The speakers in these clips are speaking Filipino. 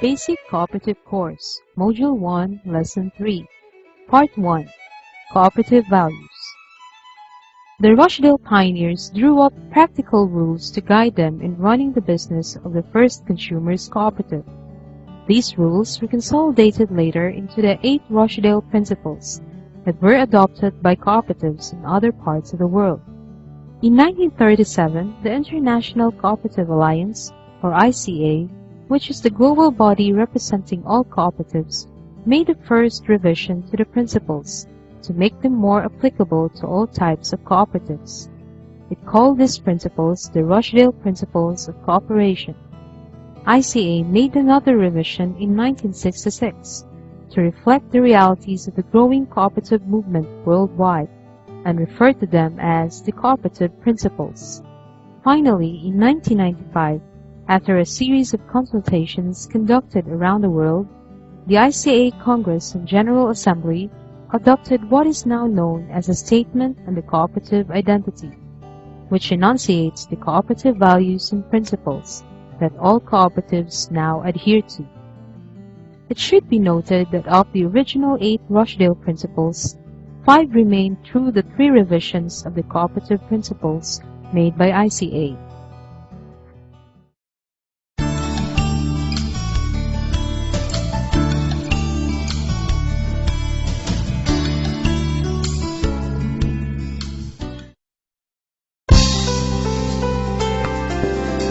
Basic Cooperative Course, Module 1, Lesson 3, Part 1, Cooperative Values. The Rochdale pioneers drew up practical rules to guide them in running the business of the first consumers' cooperative. These rules were consolidated later into the 8 Rochdale Principles that were adopted by cooperatives in other parts of the world. In 1937, the International Cooperative Alliance, or ICA, which is the global body representing all cooperatives, made the first revision to the principles to make them more applicable to all types of cooperatives. It called these principles the Rochdale Principles of Cooperation. ICA made another revision in 1966 to reflect the realities of the growing cooperative movement worldwide and referred to them as the Cooperative Principles. Finally, in 1995, after a series of consultations conducted around the world, the ICA Congress and General Assembly adopted what is now known as a Statement on the Cooperative Identity, which enunciates the cooperative values and principles that all cooperatives now adhere to. It should be noted that of the original 8 Rochdale Principles, 5 remain through the 3 revisions of the Cooperative Principles made by ICA.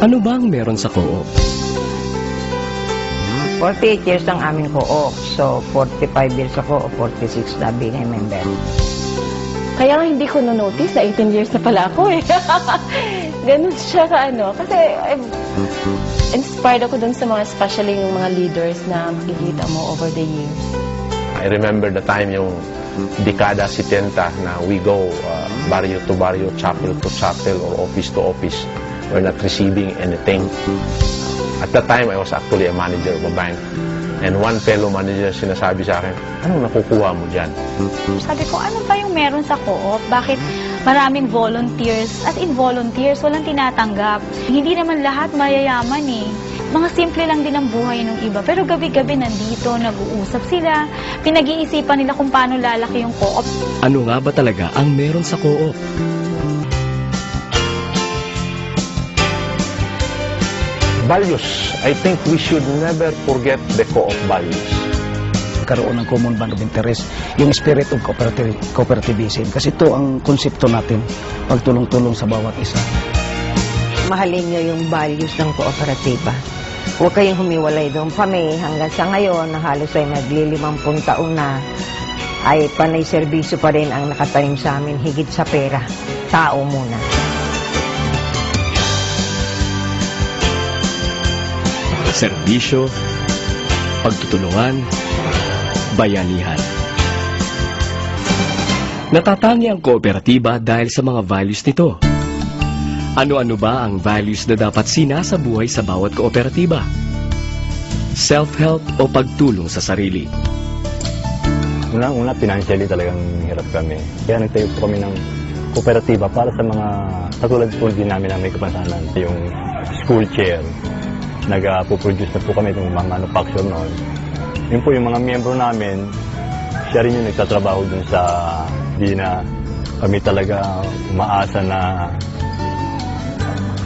Ano ba ang meron sa co-op? 48 years ang aming co-op. So, 45 years ako o 46 na being a member. Kaya hindi ko na-notice na 18 years na pala ako eh. Ganun siya Kasi inspired ako dun sa mga, especially yung mga leaders na makikita mo over the years. I remember the time yung dekada 70 na we go barrio to barrio, chapel to chapel, or office to office. We're not receiving anything. At that time, I was actually a manager of a bank. And one fellow manager sinasabi sa akin, anong nakukuha mo dyan? Sabi ko, ano ba yung meron sa co-op? Bakit maraming volunteers? As in volunteers, walang tinatanggap. Hindi naman lahat mayayaman eh. Mga simple lang din ang buhay ng iba. Pero gabi-gabi nandito, nag-uusap sila. Pinag-iisipan nila kung paano lalaki yung co-op. Ano nga ba talaga ang meron sa co-op? Values. I think we should never forget the co-op values. Karoon ng common bond of interest, yung spirit of cooperativism. Kasi ito ang konsepto natin, pagtulong-tulong sa bawat isa. Mahalin nyo yung values ng kooperatiba. Huwag kayong humiwalay doon. Kami, hanggang sa ngayon, na halos ay nagli-50 taon na, ay panay serbisyo pa rin ang nakatanim sa amin, higit sa pera. Tao muna. Serbisyo, pagtutulungan, bayanihan. Natatangi ang kooperatiba dahil sa mga values nito. Ano-ano ba ang values na dapat sinasabuhay sa bawat kooperatiba? Self-help o pagtulong sa sarili? Una, financially talagang hirap kami. Kaya nagtayo po kami ng kooperatiba para sa mga katulad po din namin na may kapansanan. Yung school chair. Nag-produce na po kami ng mga manufacture noon. Yun po yung mga miyembro namin, siya rin yung nagtatrabaho dun sa di na kami talaga umaasa na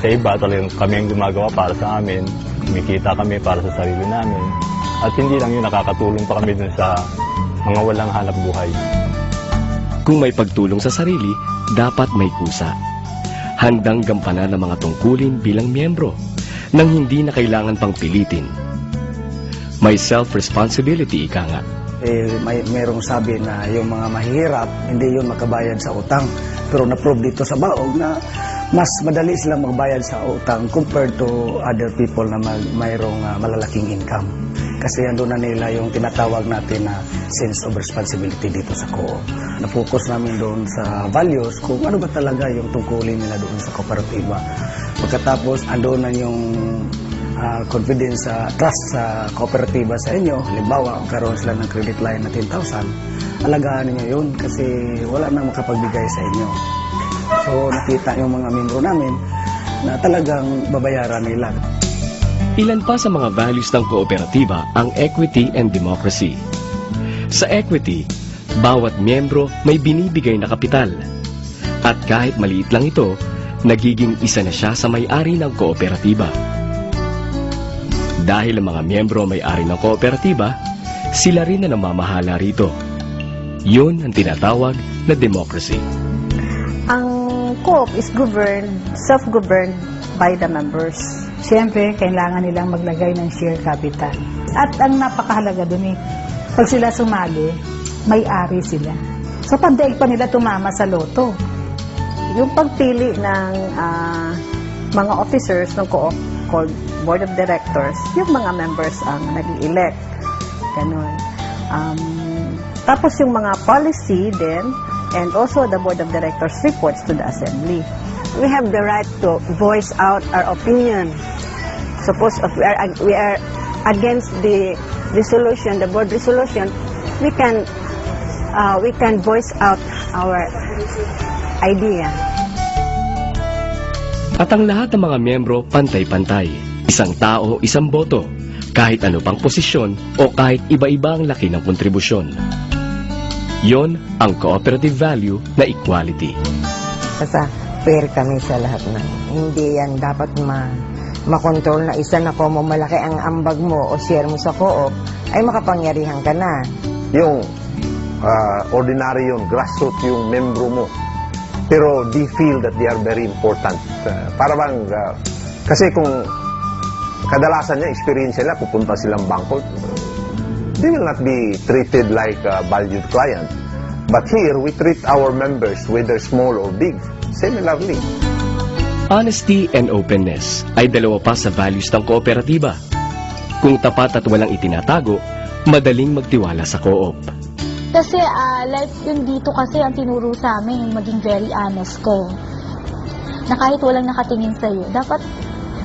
sa iba talagang kami ang gumagawa para sa amin. Kumikita kami para sa sarili namin. At hindi lang yun, nakakatulong pa kami dun sa mga walang hanap buhay. Kung may pagtulong sa sarili, dapat may kusa. Handang gampanan ng mga tungkulin bilang miyembro nang hindi na kailangan pang pilitin. May self-responsibility, ika nga. Mayroong sabi na yung mga mahihirap, hindi yun makabayad sa utang. Pero na-prove dito sa Baog na mas madali silang magbayad sa utang compared to other people na mayroong malalaking income. Kasi andun na nila yung tinatawag natin na sense of responsibility dito sa co-op. Na-focus namin doon sa values kung ano ba talaga yung tungkulin nila doon sa kooperatiba. Pagkatapos, andun na yung confidence, trust sa kooperatiba sa inyo. Halimbawa, karoon sila ng credit line na 10,000. Alagaan niyo yun kasi wala nang makapagbigay sa inyo. So, nakita yung mga membro namin na talagang babayaran nila. Ilan pa sa mga values ng kooperatiba ang equity and democracy. Sa equity, bawat miyembro may binibigay na kapital. At kahit maliit lang ito, nagiging isa na siya sa may-ari ng kooperatiba. Dahil ang mga miyembro may-ari ng kooperatiba, sila rin na namamahala rito. Yun ang tinatawag na democracy. Ang co-op is self-governed by the members. Siyempre, kailangan nilang maglagay ng share capital. At ang napakahalaga dun pag sila sumali, may-ari sila. So, pandaig pa nila tumama sa loto. Yung pagpili ng mga officers ng co-op called Board of Directors, yung mga members ang nag-elect. Ganun. Tapos yung mga policy din, and also the Board of Directors reports to the Assembly. We have the right to voice out our opinion. Suppose if we are against the resolution, the board resolution, we can voice out our idea. At ang lahat ng mga miyembro pantay-pantay. Isang tao, isang boto. Kahit ano pang posisyon o kahit iba-iba ang laki ng kontribusyon. Yon ang cooperative value na equality. Basta fair kami sa lahat ng. Hindi yan dapat makontrol na isa na kung malaki ang ambag mo o share mo sa co-op, ay makapangyarihan ka na. Yung ordinary yun, grassroots yung membro mo. Pero they feel that they are very important. Para bang, kasi kung kadalasan niya, experience nila, pupunta silang bangko, they will not be treated like a valued client. But here, we treat our members, whether small or big, similarly. Honesty and openness ay dalawa pa sa values ng kooperatiba. Kung tapat at walang itinatago, madaling magtiwala sa co-op. Kasi like yung dito kasi ang tinuro sa amin, yung maging very honest ko. Na kahit walang nakatingin sa'yo, dapat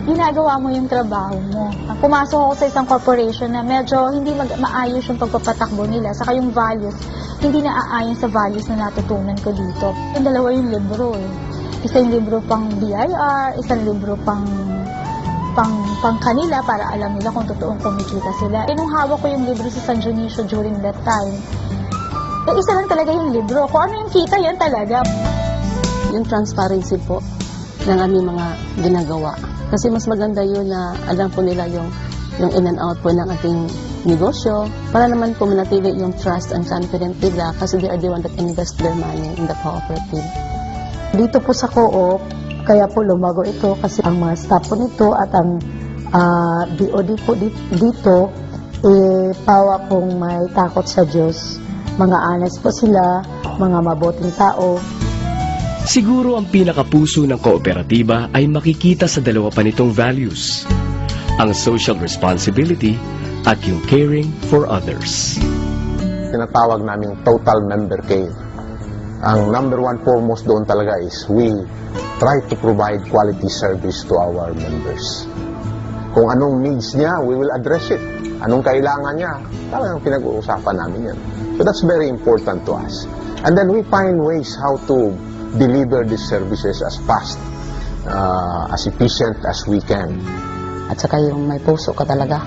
ginagawa mo yung trabaho mo. Pumasok ako sa isang corporation na medyo hindi maayos yung pagpapatakbo nila, saka yung values, hindi naaayon sa values na natutunan ko dito. Yung dalawa yung libro eh. Isang libro pang BIR, isang libro pang kanila para alam nila kung totoong kumikita sila. Nung hawak ko yung libro sa San Dionisio during that time, isa lang talaga yung libro. Kung ano yung kita, yan talaga. Yung transparency po ng aming mga ginagawa. Kasi mas maganda yun na alam po nila yung in and out po ng ating negosyo para naman po manatili yung trust and confidence nila kasi they are the one that invest their money in the cooperative. Dito po sa co-op, kaya po lumago ito kasi ang mga staff po nito at ang BOD po dito, pawa pong may takot sa Diyos. Mga honest po sila, mga mabuting tao. Siguro ang pinakapuso ng kooperatiba ay makikita sa dalawa pa nitong values. Ang social responsibility at yung caring for others. Tinatawag namin total member care. Ang number one foremost doon talaga is we try to provide quality service to our members. Kung anong needs niya, we will address it. Anong kailangan niya, talagang pinag-uusapan namin yan. So that's very important to us. And then we find ways how to deliver these services as fast, as efficient as we can. At saka yung may puso ka talaga.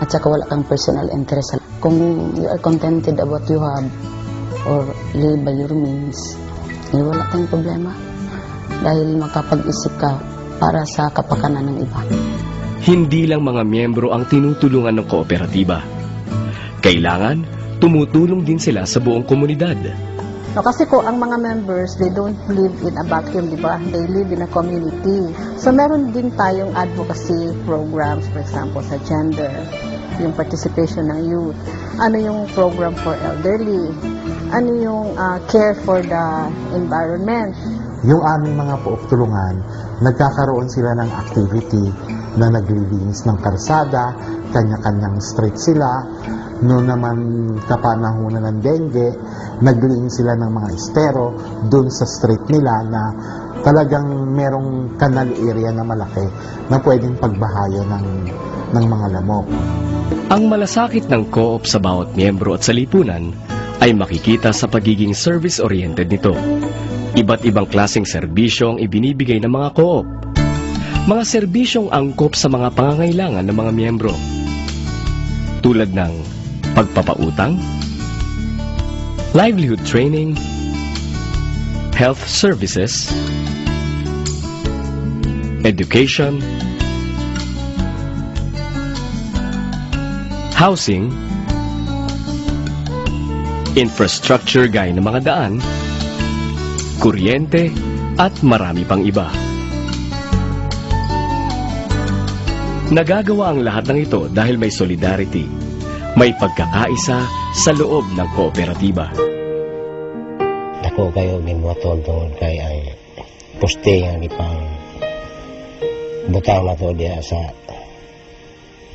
At saka wala kang personal interest. Kung you are contented about you have or live by your means, wala tayong problema. Dahil makapag-isip ka para sa kapakanan ng iba. Hindi lang mga miyembro ang tinutulungan ng kooperatiba. Kailangan, tumutulong din sila sa buong komunidad. No, kasi ko ang mga members, they don't live in a vacuum, di ba? They live in a community. So meron din tayong advocacy programs, for example, sa gender, yung participation ng youth. Ano yung program for elderly? Ano yung care for the environment? Yung aming mga tulungan, nagkakaroon sila ng activity na naglilinis ng karsada, kanya-kanyang street sila. Noon naman kapanahunan ng dengue, naglinis sila ng mga estero dun sa street nila na talagang merong canal area na malaki na pwedeng pagbahayo ng mga lamok. Ang malasakit ng co-op sa bawat miyembro at sa lipunan ay makikita sa pagiging service-oriented nito. Iba't ibang klaseng serbisyo ang ibinibigay ng mga co-op. Mga serbisyong angkop sa mga pangangailangan ng mga miyembro, tulad ng pagpapautang, livelihood training, health services, education, housing, infrastructure gaya ng mga daan, kuryente, at marami pang iba. Nagagawa ang lahat ng ito dahil may solidarity, may pagkakaisa sa loob ng kooperatiba. Ako kayo binuaton tungod kay ang poste nga ipang butang na to diya sa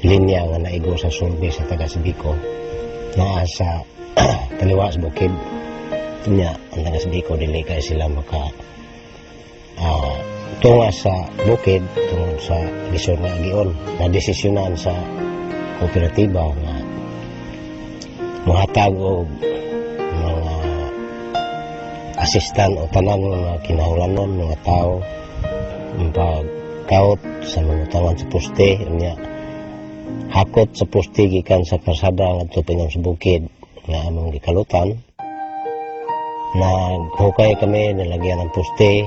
linya nga naigo sa sulbi sa taga-Sibiko na sa kaliwas bukid niya ang taga-Sibiko dili kay sila maka tunga sa bukid tungod sa lisod nga agion na desisyonan sa kooperatiba nga muhatag og mga asistan o tanan mga kinahanglanon mga tao pagkaot sa mangutangan sa poste niya hakot sa poste gikan sa karsada ngadto pinang sa bukid nga among gikalutan. Naghukay kami nilagyan ng poste,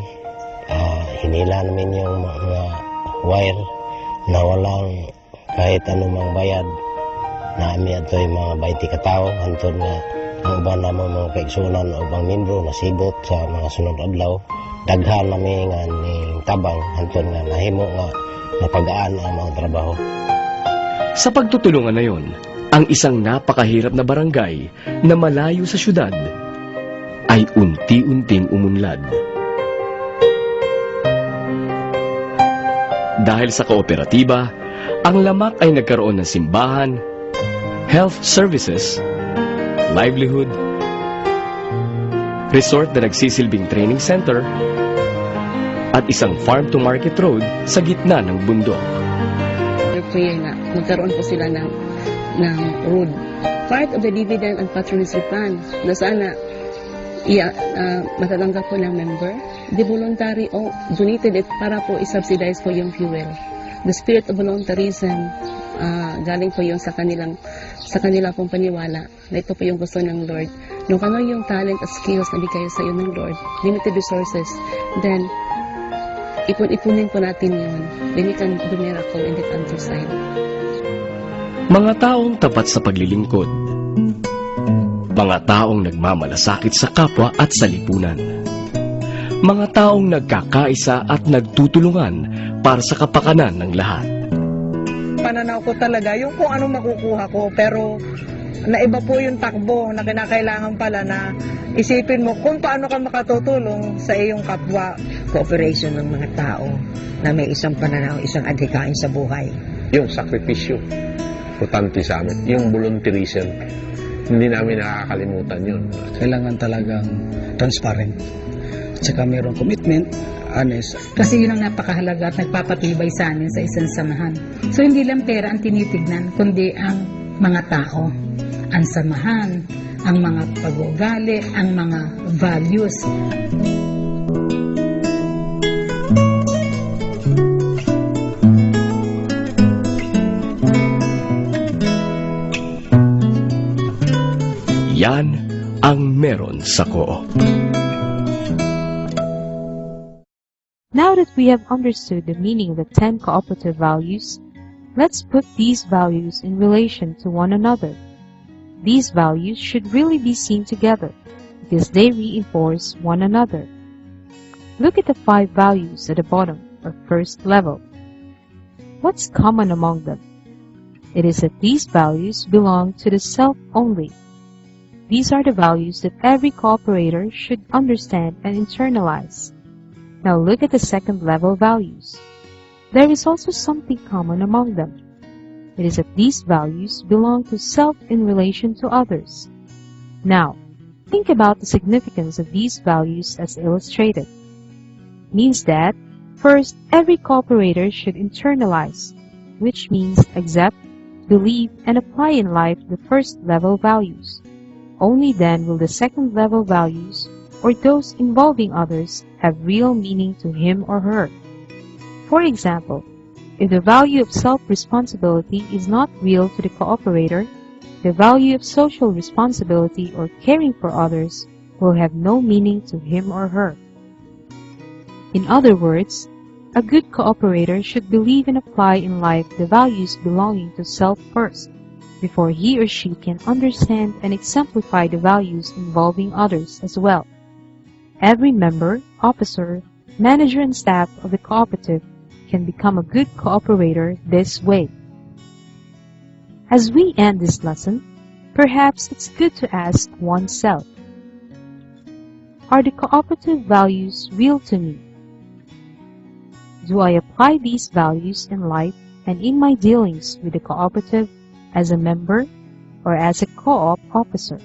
hinila namin yung mga wire na walang kahit anumang bayad na ami ato yung mga 20 katao hantod nga ang uban namang mga kaigsunan o bang membro nasibot sa mga sunod adlaw daghan namin nga ning tabang hantod nga nahimo nga napagaan ang mga trabaho. Sa pagtutulungan na yon, ang isang napakahirap na barangay na malayo sa syudad ay unti-unting umunlad. Dahil sa kooperatiba, ang Lamak ay nagkaroon ng simbahan, health services, livelihood, resort na nagsisilbing training center, at isang farm-to-market road sa gitna ng bundok. Prayer nga, magkaroon po sila ng road. Part of the dividend and patronage plan na sana matatanggap po ng member, the voluntary o donated it para po i-subsidize po yung fuel. The spirit of voluntarism, galing po yung sa kanila pong paniwala na ito po yung gusto ng Lord. Nung ano yung talent at skills na bigay sa iyo ng Lord, limited resources, then ipon-ipunin po natin yun. Then we can do miracle in the countryside. Mga taong tapat sa paglilingkod. Mga taong nagmamalasakit sa kapwa at sa lipunan. Mga taong nagkakaisa at nagtutulungan para sa kapakanan ng lahat. Pananaw ko talaga yung kung anong makukuha ko, pero naiba po yung takbo na kinakailangan pala na isipin mo kung paano ka makatutulong sa iyong kapwa. Cooperation ng mga tao na may isang pananaw, isang adhikain sa buhay. Yung sakripisyo, importante sa amin. Yung volunteerism, hindi namin nakakalimutan yun. Kailangan talagang transparent. At saka mayroong commitment, honest. Kasi yun ang napakahalaga at nagpapatibay sa amin sa isang samahan. So hindi lang pera ang tinitignan, kundi ang mga tao, ang samahan, ang mga pag-uugali, ang mga values. Yan ang meron sa co-op. Now that we have understood the meaning of the 10 cooperative values, let's put these values in relation to one another. These values should really be seen together because they reinforce one another. Look at the 5 values at the bottom or first level. What's common among them? It is that these values belong to the self only. These are the values that every cooperator should understand and internalize. Now look at the second level values. There is also something common among them. It is that these values belong to self in relation to others. Now, think about the significance of these values as illustrated. It means that, first, every cooperator should internalize, which means accept, believe, and apply in life the first level values. Only then will the second level values, or those involving others, have real meaning to him or her. For example, if the value of self-responsibility is not real to the cooperator, the value of social responsibility or caring for others will have no meaning to him or her. In other words, a good cooperator should believe and apply in life the values belonging to self first, before he or she can understand and exemplify the values involving others as well. Every member, officer, manager, and staff of the cooperative can become a good cooperator this way. As we end this lesson, perhaps it's good to ask oneself, are the cooperative values real to me? Do I apply these values in life and in my dealings with the cooperative as a member or as a co-op officer?